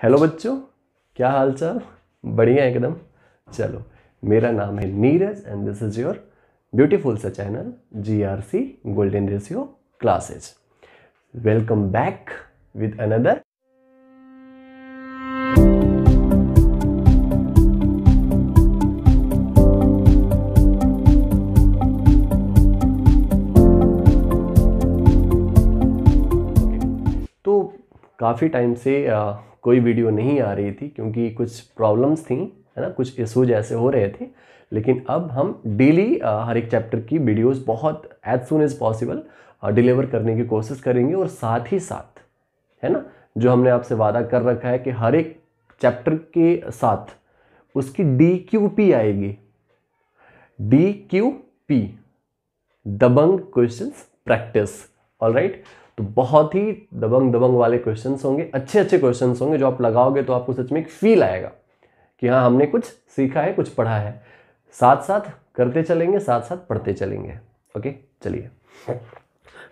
Hello बच्चों, क्या हाल चाल? बढ़िया एकदम। चलो, मेरा नाम है Neeraj and this is your beautiful सा channel GRC golden ratio classes. Welcome back with another तो काफ़ी टाइम से कोई वीडियो नहीं आ रही थी क्योंकि कुछ प्रॉब्लम्स थी, है ना, कुछ इश्यूज ऐसे हो रहे थे। लेकिन अब हम डेली हर एक चैप्टर की वीडियोस बहुत as soon as possible deliver करने की कोशिश करेंगे। और साथ ही साथ, है ना, जो हमने आपसे वादा कर रखा है कि हर एक चैप्टर के साथ उसकी DQP आएगी। DQP, दबंग क्वेश्चंस प्रैक्टिस। ऑलराइट, तो बहुत ही दबंग वाले क्वेश्चंस होंगे, अच्छे क्वेश्चंस होंगे जो आप लगाओगे तो आपको सच में एक फील आएगा कि हाँ, हमने कुछ सीखा है, कुछ पढ़ा है। साथ साथ करते चलेंगे, साथ साथ पढ़ते चलेंगे। ओके, चलिए।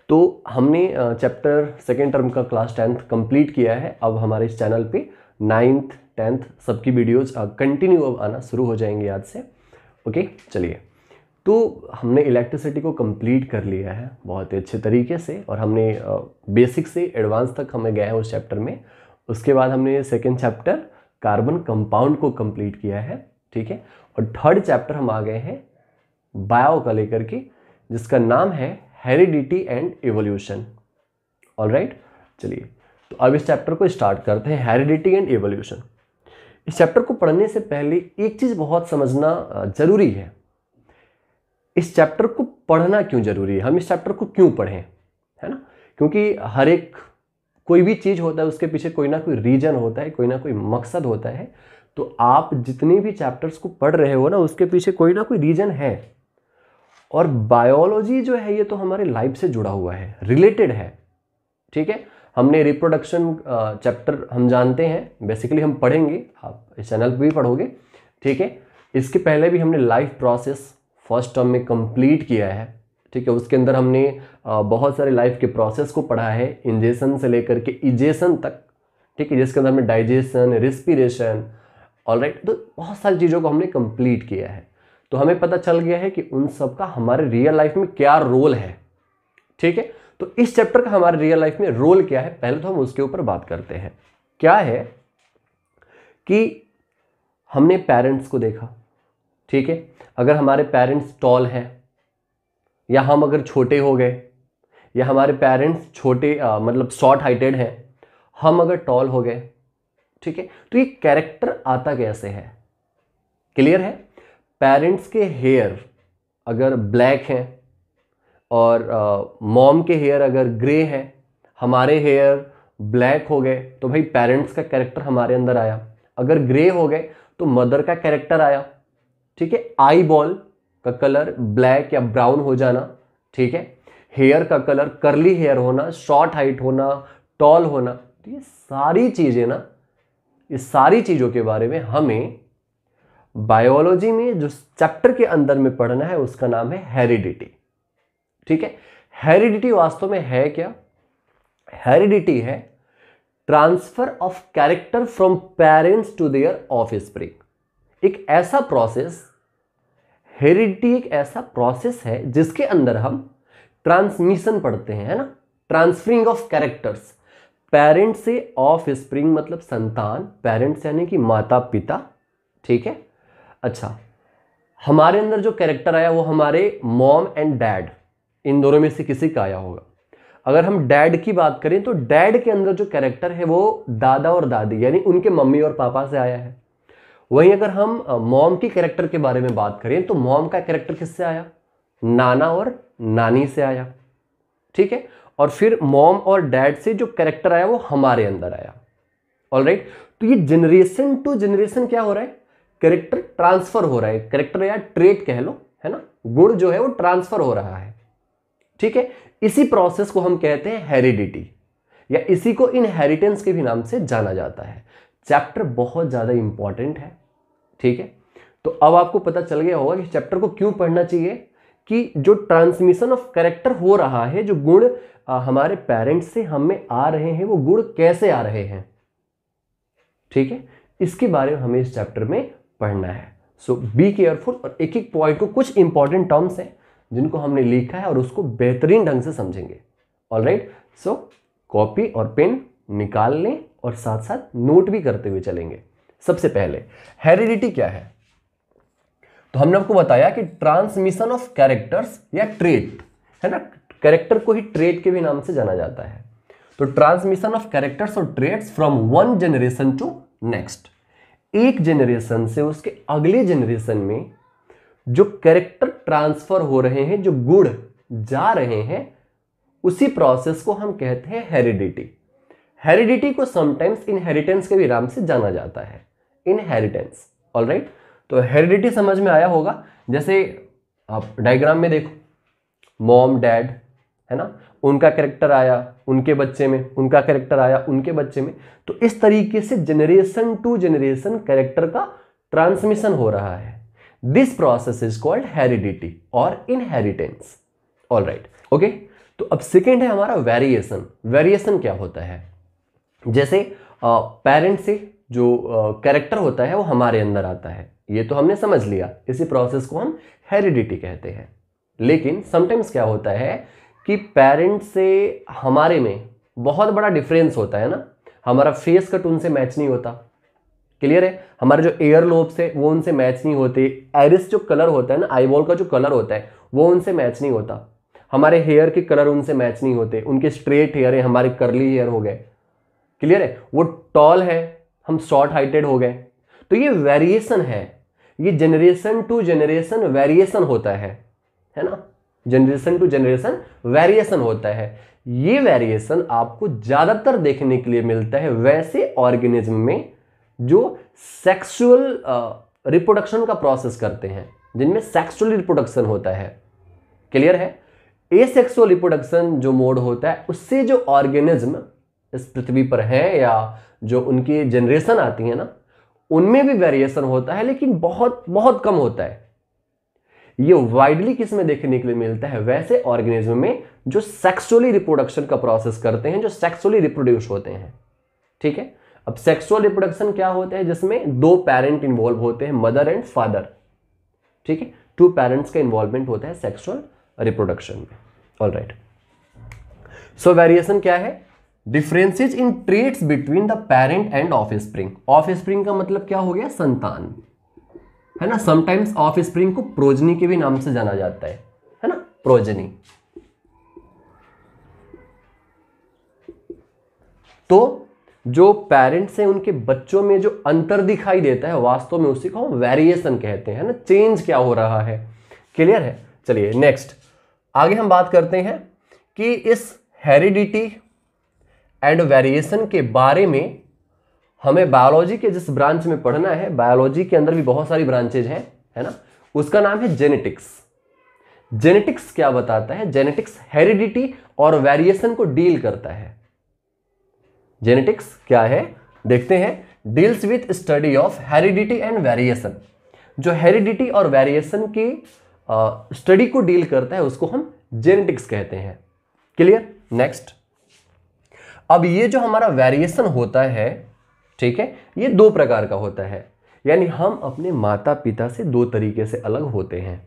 तो हमने चैप्टर सेकेंड टर्म का क्लास 10th कंप्लीट किया है। अब हमारे इस चैनल पे 9th 10th सबकी वीडियोज कंटिन्यू अब आना शुरू हो जाएंगे आज से। ओके, चलिए। तो हमने इलेक्ट्रिसिटी को कंप्लीट कर लिया है बहुत ही अच्छे तरीके से, और हमने बेसिक से एडवांस तक हमें गए हैं उस चैप्टर में। उसके बाद हमने सेकेंड चैप्टर कार्बन कंपाउंड को कंप्लीट किया है, ठीक है। और थर्ड चैप्टर हम आ गए हैं बायो का लेकर के, जिसका नाम है हेरिडिटी एंड इवोल्यूशन। ऑलराइट, चलिए। तो अब इस चैप्टर को स्टार्ट करते हैं, हेरिडिटी एंड इवोल्यूशन। इस चैप्टर को पढ़ने से पहले एक चीज बहुत समझना जरूरी है। इस चैप्टर को पढ़ना क्यों जरूरी है, हम इस चैप्टर को क्यों पढ़ें, है ना। क्योंकि हर एक कोई भी चीज होता है उसके पीछे कोई ना कोई रीजन होता है, कोई ना कोई मकसद होता है। तो आप जितने भी चैप्टर्स को पढ़ रहे हो ना, उसके पीछे कोई ना कोई रीजन है। और बायोलॉजी जो है ये तो हमारे लाइफ से जुड़ा हुआ है, रिलेटेड है, ठीक है। हमने रिप्रोडक्शन चैप्टर हम जानते हैं, बेसिकली हम पढ़ेंगे, आप इस चैनल पर भी पढ़ोगे, ठीक है। इसके पहले भी हमने लाइफ प्रोसेस फर्स्ट टर्म में कंप्लीट किया है, ठीक है। उसके अंदर हमने बहुत सारे लाइफ के प्रोसेस को पढ़ा है, इंजेशन से लेकर के इजेशन तक, ठीक है, जिसके अंदर हमने डाइजेशन, रेस्पिरेशन, ऑलराइट, तो बहुत सारी चीज़ों को हमने कंप्लीट किया है। तो हमें पता चल गया है कि उन सब का हमारे रियल लाइफ में क्या रोल है, ठीक है। तो इस चैप्टर का हमारे रियल लाइफ में रोल क्या है, पहले तो हम उसके ऊपर बात करते हैं। क्या है कि हमने पेरेंट्स को देखा, ठीक है। अगर हमारे पेरेंट्स टॉल हैं, या हम अगर छोटे हो गए, या हमारे पेरेंट्स छोटे मतलब शॉर्ट हाइटेड हैं, हम अगर टॉल हो गए, ठीक है, तो ये कैरेक्टर आता कैसे है? क्लियर है? पेरेंट्स के हेयर अगर ब्लैक हैं और मॉम के हेयर अगर ग्रे हैं, हमारे हेयर ब्लैक हो गए, तो भाई पेरेंट्स का कैरेक्टर हमारे अंदर आया। अगर ग्रे हो गए तो मदर का कैरेक्टर आया, ठीक है। आई बॉल का कलर ब्लैक या ब्राउन हो जाना, ठीक है। हेयर का कलर कर्ली हेयर होना, शॉर्ट हाइट होना, टॉल होना, तो ये सारी चीजें ना, इस सारी चीजों के बारे में हमें बायोलॉजी में जो चैप्टर के अंदर में पढ़ना है उसका नाम है हेरिडिटी, ठीक है। हेरिडिटी वास्तव में है क्या? हेरिडिटी है transfer of character from parents to their offspring. एक ऐसा प्रोसेस, हेरिडिटी एक ऐसा प्रोसेस है जिसके अंदर हम ट्रांसमिशन पढ़ते हैं, है ना, ट्रांसफरिंग ऑफ कैरेक्टर्स पेरेंट से ऑफ स्प्रिंग, मतलब संतान, पेरेंट्स यानी कि माता पिता, ठीक है। अच्छा, हमारे अंदर जो कैरेक्टर आया वो हमारे मॉम एंड डैड, इन दोनों में से किसी का आया होगा। अगर हम डैड की बात करें तो डैड के अंदर जो कैरेक्टर है वो दादा और दादी यानी उनके मम्मी और पापा से आया है। वहीं अगर हम मॉम की कैरेक्टर के बारे में बात करें तो मॉम का कैरेक्टर किससे आया? नाना और नानी से आया, ठीक है। और फिर मॉम और डैड से जो कैरेक्टर आया वो हमारे अंदर आया। ऑलराइट, तो ये जनरेशन टू जनरेशन क्या हो रहा है? कैरेक्टर ट्रांसफर हो रहा है। कैरेक्टर या ट्रेट कह लो, है ना, गुण जो है वो ट्रांसफर हो रहा है, ठीक है। इसी प्रोसेस को हम कहते हैं हेरिडिटी, या इसी को इनहेरिटेंस के भी नाम से जाना जाता है। चैप्टर बहुत ज्यादा इंपॉर्टेंट है, ठीक है। तो अब आपको पता चल गया होगा कि चैप्टर को क्यों पढ़ना चाहिए, कि जो ट्रांसमिशन ऑफ कैरेक्टर हो रहा है, जो गुण हमारे पेरेंट्स से हमें आ रहे हैं, वो गुण कैसे आ रहे हैं, ठीक है, इसके बारे में हमें इस चैप्टर में पढ़ना है। सो बी केयरफुल, और एक एक पॉइंट को, कुछ इंपॉर्टेंट टर्म्स हैं जिनको हमने लिखा है और उसको बेहतरीन ढंग से समझेंगे। ऑलराइट, सो कॉपी और पेन निकाल लें और साथ साथ नोट भी करते हुए चलेंगे। सबसे पहले हेरिडिटी क्या है, तो हमने आपको बताया कि ट्रांसमिशन ऑफ कैरेक्टर्स या ट्रेट, है ना, कैरेक्टर को ही ट्रेट के भी नाम से जाना जाता है। तो ट्रांसमिशन ऑफ कैरेक्टर्स और traits from one generation to next, एक जनरेशन से उसके अगले जनरेशन में जो कैरेक्टर ट्रांसफर हो रहे हैं, जो गुण जा रहे हैं, उसी प्रोसेस को हम कहते हैं हेरिडिटी। हेरिडिटी को समटाइम्स इनहेरिटेंस के भी नाम से जाना जाता है, इनहेरिटेंस। ऑलराइट, तो हेरिडिटी समझ में आया होगा। जैसे आप डायग्राम में देखो, मॉम डैड, है ना, उनका कैरेक्टर आया उनके बच्चे में, उनका कैरेक्टर आया उनके बच्चे में। तो इस तरीके से जनरेशन टू जनरेशन कैरेक्टर का ट्रांसमिशन हो रहा है। This process is called heredity और इनहेरिटेंस। Alright, okay. तो अब सेकेंड है हमारा वेरिएशन। वेरिएशन क्या होता है, जैसे पेरेंट से जो कैरेक्टर होता है वो हमारे अंदर आता है, ये तो हमने समझ लिया, इसी प्रोसेस को हम हेरिडिटी कहते हैं। लेकिन समटाइम्स क्या होता है कि पेरेंट से हमारे में बहुत बड़ा डिफरेंस होता है ना, हमारा फेस कट उनसे मैच नहीं होता, क्लियर है, हमारे जो एयर लोब्स है वो उनसे मैच नहीं होते, आइरिस जो कलर होता है ना, आईबॉल का जो कलर होता है वो उनसे मैच नहीं होता, हमारे हेयर के कलर उनसे मैच नहीं होते, उनके स्ट्रेट हेयर है, हमारे कर्ली हेयर हो गए, क्लियर है, वो टॉल है, हम शॉर्ट हाइटेड हो गए। तो ये वेरिएशन है, ये जनरेशन टू जनरेशन वेरिएशन होता है ना, जनरेशन टू जनरेशन वेरिएशन होता है। ये वेरिएशन आपको ज्यादातर देखने के लिए मिलता है वैसे ऑर्गेनिज्म में जो सेक्सुअल रिप्रोडक्शन का प्रोसेस करते हैं, जिनमें सेक्सुअल रिप्रोडक्शन होता है, क्लियर है। एसेक्सुअल रिप्रोडक्शन जो मोड होता है, उससे जो ऑर्गेनिज्म इस पृथ्वी पर है या जो उनकी जनरेशन आती है ना, उनमें भी वेरिएशन होता है, लेकिन बहुत बहुत कम होता है। ये वाइडली किस में देखने के लिए मिलता है, वैसे ऑर्गेनिज्म में जो सेक्सुअली रिप्रोडक्शन का प्रोसेस करते हैं, जो सेक्सुअली रिप्रोड्यूस होते हैं, ठीक है। अब सेक्सुअल रिप्रोडक्शन क्या होता है, जिसमें दो पेरेंट इन्वॉल्व होते हैं, मदर एंड फादर, ठीक है, टू पेरेंट्स का इन्वॉल्वमेंट होता है सेक्सुअल रिप्रोडक्शन में। ऑलराइट, सो वेरिएशन क्या है, differences in traits between the parent and offspring. Offspring का मतलब क्या हो गया, संतान, है ना। समटाइम्स ऑफस्प्रिंग को प्रोजनी के भी नाम से जाना जाता है ना, प्रोजनी। तो जो पेरेंट्स हैं उनके बच्चों में जो अंतर दिखाई देता है, वास्तव में उसी को हम वेरिएशन कहते हैं ना, चेंज क्या हो रहा है, क्लियर है। चलिए नेक्स्ट आगे हम बात करते हैं कि इस हेरिडिटी एंड वेरिएशन के बारे में हमें बायोलॉजी के जिस ब्रांच में पढ़ना है, बायोलॉजी के अंदर भी बहुत सारी ब्रांचेज हैं, है ना, उसका नाम है जेनेटिक्स। जेनेटिक्स क्या बताता है, जेनेटिक्स हेरिडिटी और वेरिएशन को डील करता है। जेनेटिक्स क्या है देखते हैं, deals with study of heredity and variation. जो हेरिडिटी और वेरिएशन की स्टडी को डील करता है उसको हम जेनेटिक्स कहते हैं, क्लियर। नेक्स्ट, अब ये जो हमारा वेरिएशन होता है, ठीक है, ये दो प्रकार का होता है, यानी हम अपने माता पिता से दो तरीके से अलग होते हैं।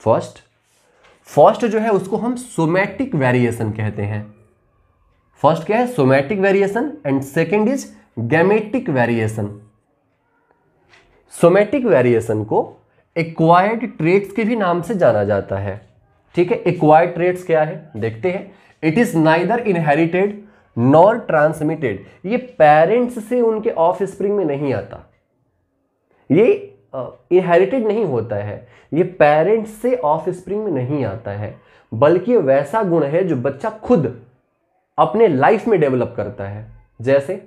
फर्स्ट जो है उसको हम सोमैटिक वेरिएशन कहते हैं। फर्स्ट क्या है, somatic variation, and second is gametic variation. Somatic variation को एक्वायर्ड ट्रेट्स के भी नाम से जाना जाता है, ठीक है। एक्वायर्ड ट्रेट्स क्या है देखते हैं, it is neither inherited nor transmitted. ये पेरेंट्स से उनके ऑफ स्प्रिंग में नहीं आता, ये इनहेरिटेड नहीं होता है, ये पेरेंट्स से ऑफ स्प्रिंग में नहीं आता है, बल्कि वैसा गुण है जो बच्चा खुद अपने लाइफ में डेवलप करता है। जैसे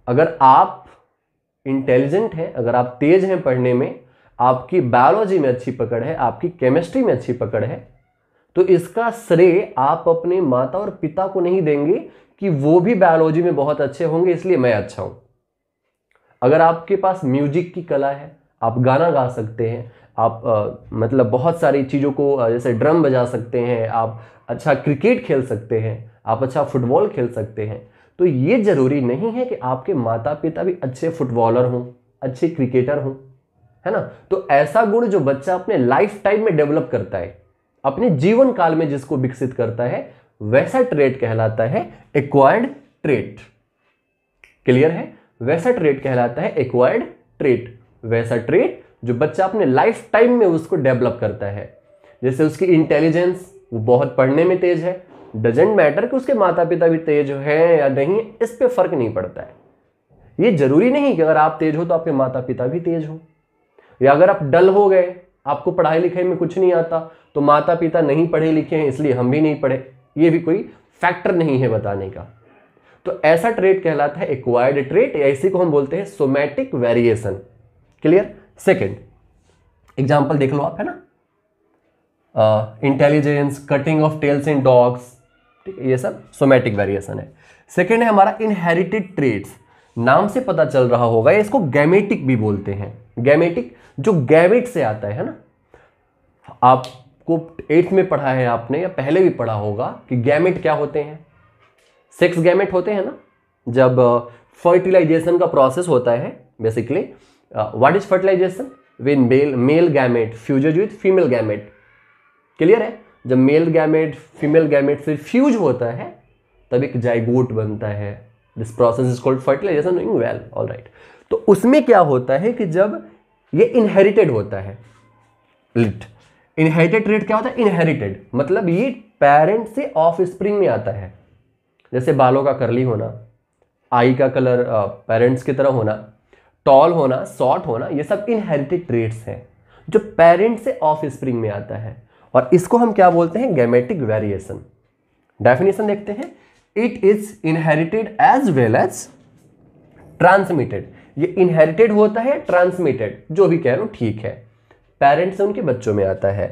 अगर आप इंटेलिजेंट हैं, अगर आप तेज हैं पढ़ने में, आपकी बायोलॉजी में अच्छी पकड़ है, आपकी केमिस्ट्री में अच्छी पकड़ है, तो इसका श्रेय आप अपने माता और पिता को नहीं देंगे कि वो भी बायोलॉजी में बहुत अच्छे होंगे इसलिए मैं अच्छा हूं। अगर आपके पास म्यूजिक की कला है, आप गाना गा सकते हैं, आप मतलब बहुत सारी चीज़ों को जैसे ड्रम बजा सकते हैं, आप अच्छा क्रिकेट खेल सकते हैं, आप अच्छा फुटबॉल खेल सकते हैं, तो ये जरूरी नहीं है कि आपके माता पिता भी अच्छे फुटबॉलर हों, अच्छे क्रिकेटर हों, है ना। तो ऐसा गुण जो बच्चा अपने लाइफ टाइम में डेवलप करता है, अपने जीवन काल में जिसको विकसित करता है, वैसा ट्रेट कहलाता है एक्वायर्ड ट्रेट। क्लियर है? वैसा ट्रेट कहलाता है एक्वायर्ड ट्रेट, वैसा ट्रेट जो बच्चा अपने लाइफ टाइम में उसको डेवलप करता है। जैसे उसकी इंटेलिजेंस, वो बहुत पढ़ने में तेज है, डजेंट मैटर कि उसके माता पिता भी तेज है या नहीं, इस पे फर्क नहीं पड़ता है। ये जरूरी नहीं कि अगर आप तेज हो तो आपके माता पिता भी तेज हो, या अगर आप डल हो गए, आपको पढ़ाई लिखाई में कुछ नहीं आता, तो माता पिता नहीं पढ़े लिखे हैं इसलिए हम भी नहीं पढ़े, ये भी कोई फैक्टर नहीं है बताने का। तो ऐसा ट्रेट कहलाता है एक्वायर्ड ट्रेट, या इसी को हम बोलते हैं somatic variation. Clear? Second example देख लो आप, है ना, intelligence, cutting of tails in dogs, ठीक है, ये सब सोमैटिक वेरिएशन है। सेकंड है हमारा इनहेरिटेड ट्रेट्स, नाम से पता चल रहा होगा, इसको गैमेटिक भी बोलते हैं। गैमेटिक जो गैमेट से आता है ना, आपको 8th में पढ़ा है आपने, या पहले भी पढ़ा होगा कि गैमेट क्या होते हैं। सेक्स गैमेट होते हैं ना, जब फर्टिलाइजेशन का प्रोसेस होता है, basically what is fertilization, when male gamete fuses with female gamete. Clear है? जब मेल गैमेट फीमेल गैमेट से फ्यूज होता है तब एक जाइगोट बनता है। This process is called fertilization. Doing well, alright. तो उसमें क्या होता है कि जब ये इनहेरिटेड होता है, इनहेरिटेड ट्रेट क्या होता है? इनहेरिटेड मतलब ये पेरेंट से ऑफ स्प्रिंग में आता है। जैसे बालों का कर्ली होना, आई का कलर पेरेंट्स की तरह होना, टॉल होना, शॉर्ट होना, ये सब इनहेरिटेड ट्रेट्स हैं जो पेरेंट से ऑफ स्प्रिंग में आता है, और इसको हम क्या बोलते हैं? Gametic variation. डेफिनेशन देखते हैं, it is inherited as well as transmitted. ये इनहेरिटेड होता है, ट्रांसमिटेड, जो भी कह रहा हूं ठीक है, पेरेंट्स से उनके बच्चों में आता है,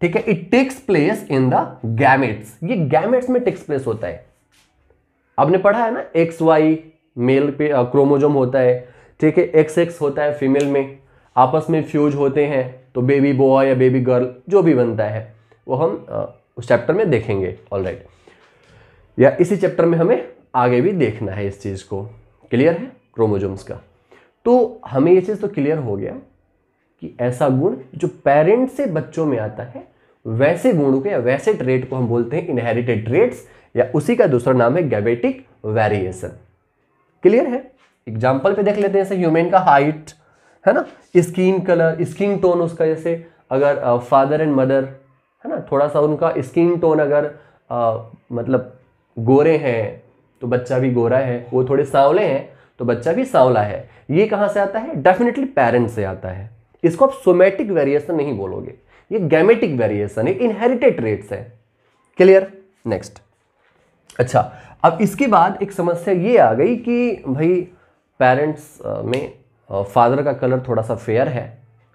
ठीक है। It takes place in the gametes, ये गैमेट्स में टेक्स प्लेस होता है। आपने पढ़ा है ना, एक्स वाई मेल पे क्रोमोजोम होता है, ठीक है, एक्स एक्स होता है फीमेल में, आपस में फ्यूज होते हैं तो बेबी बॉय या बेबी गर्ल जो भी बनता है वो हम उस चैप्टर में देखेंगे, ऑलराइट, या इसी चैप्टर में हमें आगे भी देखना है इस चीज को। क्लियर है क्रोमोजोम्स का? तो हमें ये चीज तो क्लियर हो गया कि ऐसा गुण जो पेरेंट से बच्चों में आता है, वैसे गुणों को या वैसे ट्रेट को हम बोलते हैं इनहेरिटेड ट्रेट्स, या उसी का दूसरा नाम है गैमेटिक वेरिएशन। क्लियर है? एग्जाम्पल पे देख लेते हैं, जैसे ह्यूमन का हाइट, है ना, स्किन कलर, स्किन टोन उसका, जैसे अगर फादर एंड मदर, है ना, थोड़ा सा उनका स्किन टोन अगर मतलब गोरे हैं तो बच्चा भी गोरा है, वो थोड़े सांवले हैं तो बच्चा भी सांवला है। ये कहाँ से आता है? डेफिनेटली पेरेंट्स से आता है। इसको आप सोमैटिक वेरिएशन नहीं बोलोगे, ये गैमेटिक वेरिएशन है, इनहेरिटेड ट्रेट्स है। क्लियर? नेक्स्ट। अच्छा, अब इसके बाद एक समस्या ये आ गई कि भाई पेरेंट्स में फादर का कलर थोड़ा सा फेयर है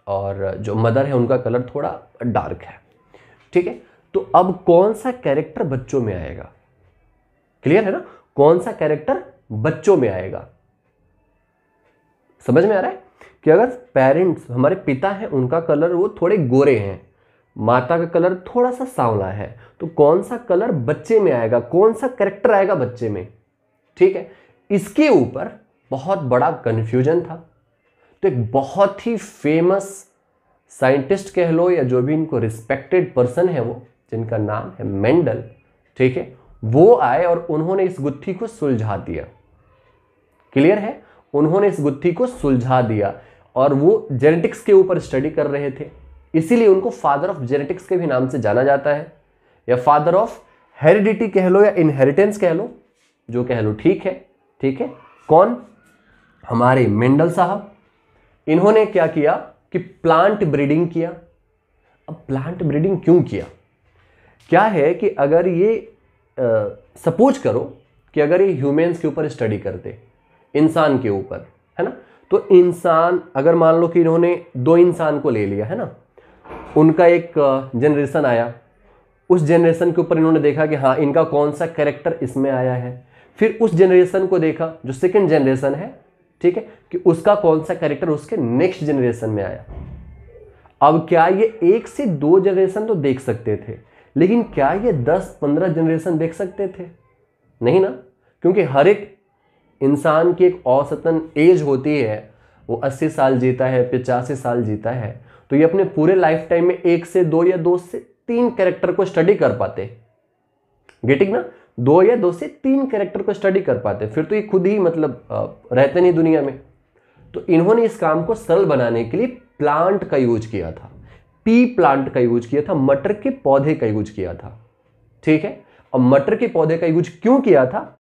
और जो मदर है उनका कलर थोड़ा डार्क है, ठीक है। तो अब कौन सा कैरेक्टर बच्चों में आएगा? क्लियर है ना? कौन सा कैरेक्टर बच्चों में आएगा? समझ में आ रहा है कि अगर पेरेंट्स, हमारे पिता हैं, उनका कलर वो थोड़े गोरे हैं, माता का कलर थोड़ा सा सांवला है, तो कौन सा कलर बच्चे में आएगा, कौन सा कैरेक्टर आएगा बच्चे में? ठीक है, इसके ऊपर बहुत बड़ा कंफ्यूजन था। तो एक बहुत ही फेमस साइंटिस्ट कह लो, या जो भी इनको रिस्पेक्टेड पर्सन है वो, जिनका नाम है मेंडल, ठीक है, वो आए और उन्होंने इस गुत्थी को सुलझा दिया। क्लियर है? उन्होंने इस गुत्थी को सुलझा दिया, और वो जेनेटिक्स के ऊपर स्टडी कर रहे थे, इसीलिए उनको फादर ऑफ जेनेटिक्स के भी नाम से जाना जाता है, या फादर ऑफ हेरिडिटी कह लो, या इनहेरिटेंस कह लो, जो कह लो ठीक है। ठीक है, कौन? हमारे मेंडल साहब। इन्होंने क्या किया कि प्लांट ब्रीडिंग किया। अब प्लांट ब्रीडिंग क्यों किया? क्या है कि अगर ये सपोज करो कि अगर ये ह्यूमंस के ऊपर स्टडी करते, इंसान के ऊपर, है ना, तो इंसान, अगर मान लो कि इन्होंने 2 इंसान को ले लिया, है ना, उनका एक जनरेशन आया, उस जनरेशन के ऊपर इन्होंने देखा कि हाँ इनका कौन सा कैरेक्टर इसमें आया है, फिर उस जनरेशन को देखा जो सेकंड जनरेशन है, ठीक है, कि उसका कौन सा कैरेक्टर उसके नेक्स्ट जनरेशन में आया। अब क्या ये 1 से 2 जनरेशन तो देख सकते थे, लेकिन क्या ये 10-15 जनरेशन देख सकते थे? नहीं ना, क्योंकि हर एक इंसान की एक औसतन एज होती है, वो 80 साल जीता है, 85 साल जीता है, तो ये अपने पूरे लाइफ टाइम में 1 से 2 या 2 से 3 कैरेक्टर को स्टडी कर पाते। गेटिंग ना, 2 या 2 से 3 कैरेक्टर को स्टडी कर पाते, फिर तो ये खुद ही मतलब रहते नहीं दुनिया में। तो इन्होंने इस काम को सरल बनाने के लिए प्लांट का यूज किया था, पी प्लांट का यूज किया था, मटर के पौधे का यूज किया था। ठीक है, और मटर के पौधे का यूज क्यों किया था